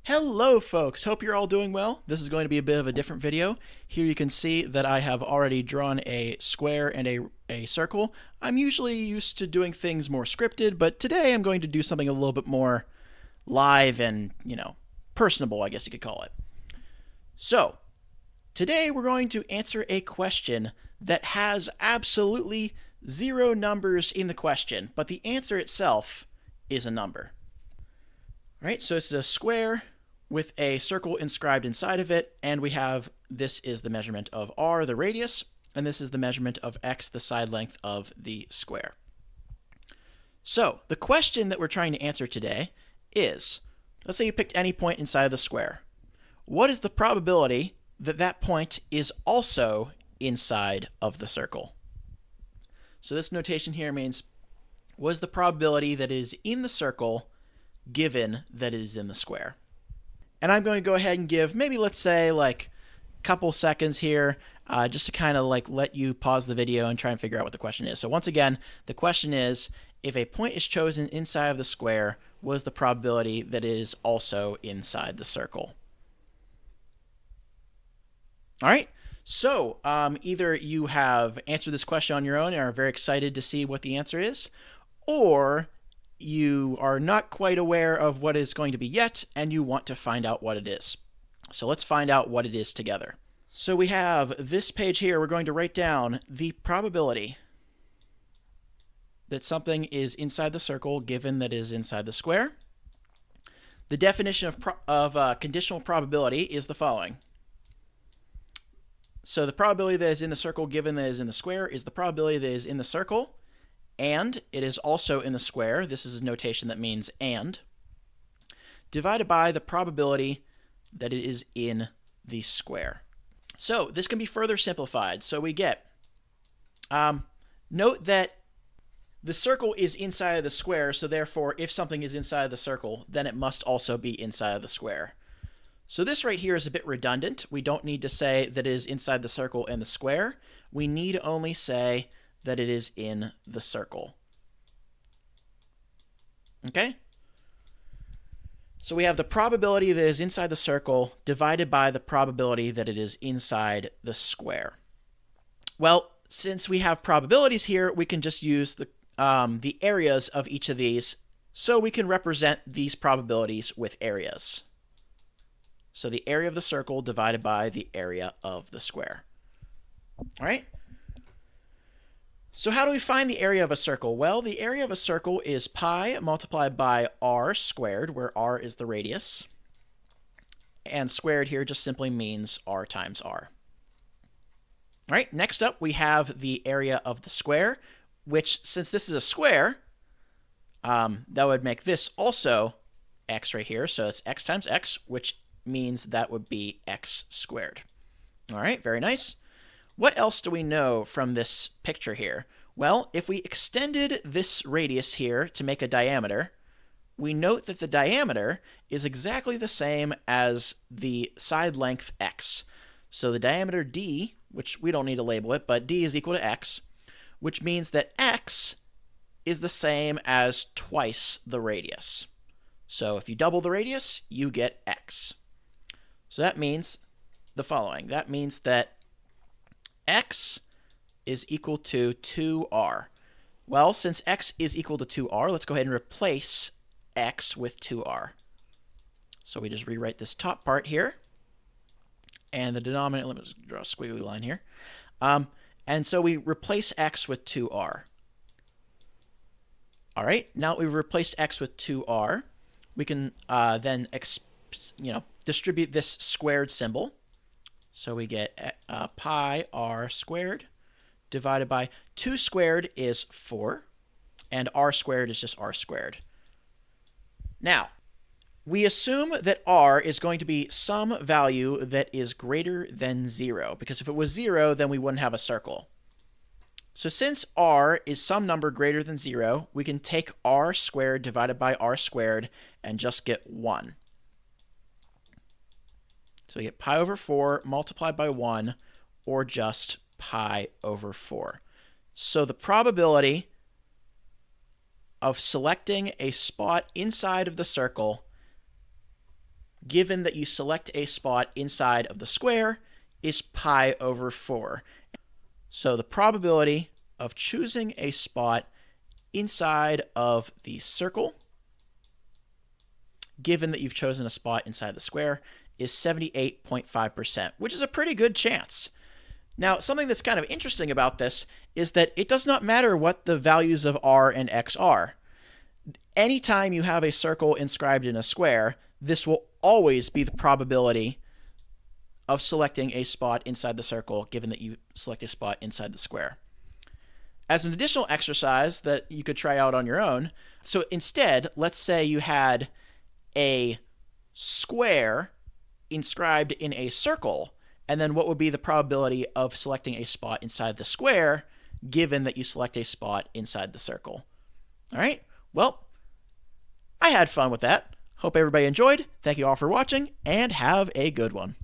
Hello folks, hope you're all doing well. This is going to be a bit of a different video. Here you can see that I have already drawn a square and a circle. I'm usually used to doing things more scripted, but today I'm going to do something a little bit more live and, personable, I guess you could call it. So, today we're going to answer a question that has absolutely zero numbers in the question, but the answer itself is a number. Right, so it's a square with a circle inscribed inside of it, and we have this is the measurement of r, the radius, and this is the measurement of x, the side length of the square. So the question that we're trying to answer today is, let's say you picked any point inside of the square. What is the probability that that point is also inside of the circle? So this notation here means, what is the probability that it is in the circle given that it is in the square? And I'm going to go ahead and give maybe, let's say, like a couple seconds here just to kind of let you pause the video and try and figure out what the question is. So once again, the question is, if a point is chosen inside of the square, what is the probability that it is also inside the circle? All right, so either you have answered this question on your own and are very excited to see what the answer is, or you are not quite aware of what it's going to be yet, and you want to find out what it is. So let's find out what it is together. So we have this page here. We're going to write down the probability that something is inside the circle given that it is inside the square. The definition of conditional probability is the following. So the probability that is in the circle given that is in the square is the probability that is in the circle and it is also in the square. This is a notation that means and, divided by the probability that it is in the square. So this can be further simplified. So we get, note that the circle is inside of the square, so therefore if something is inside of the circle, then it must also be inside of the square. So this right here is a bit redundant. We don't need to say that it is inside the circle and the square. We need only say that it is in the circle. Okay? So we have the probability that is inside the circle divided by the probability that it is inside the square. Well, since we have probabilities here, we can just use the areas of each of these, so we can represent these probabilities with areas. So the area of the circle divided by the area of the square. All right? So how do we find the area of a circle? Well, the area of a circle is pi multiplied by r squared, where r is the radius. And squared here just simply means r times r. All right, next up we have the area of the square, which, since this is a square, that would make this also x right here. So it's x times x, which means that would be x squared. All right, very nice. What else do we know from this picture here? Well, if we extended this radius here to make a diameter, we note that the diameter is exactly the same as the side length x. So the diameter d, which we don't need to label it, but d is equal to x, which means that x is the same as twice the radius. So if you double the radius, you get x. So that means the following. That means that x is equal to 2r. Well, since x is equal to 2r, let's go ahead and replace x with 2r. So we just rewrite this top part here. And the denominator, let me just draw a squiggly line here. And so we replace x with 2r. All right, now that we've replaced x with 2r, we can then distribute this squared symbol. So we get pi r squared divided by 2 squared is 4, and r squared is just r squared. Now, we assume that r is going to be some value that is greater than 0, because if it was 0, then we wouldn't have a circle. So since r is some number greater than 0, we can take r squared divided by r squared and just get 1. So we get pi over 4 multiplied by 1, or just pi over 4. So the probability of selecting a spot inside of the circle given that you select a spot inside of the square, is pi over 4. So the probability of choosing a spot inside of the circle, given that you've chosen a spot inside the square, is 78.5%, which is a pretty good chance. Now, something that's kind of interesting about this is that it does not matter what the values of r and x are. Anytime you have a circle inscribed in a square, this will always be the probability of selecting a spot inside the circle, given that you select a spot inside the square. As an additional exercise that you could try out on your own, so instead, let's say you had a square inscribed in a circle, and then what would be the probability of selecting a spot inside the square, given that you select a spot inside the circle? All right, well, I had fun with that. Hope everybody enjoyed. Thank you all for watching, and have a good one.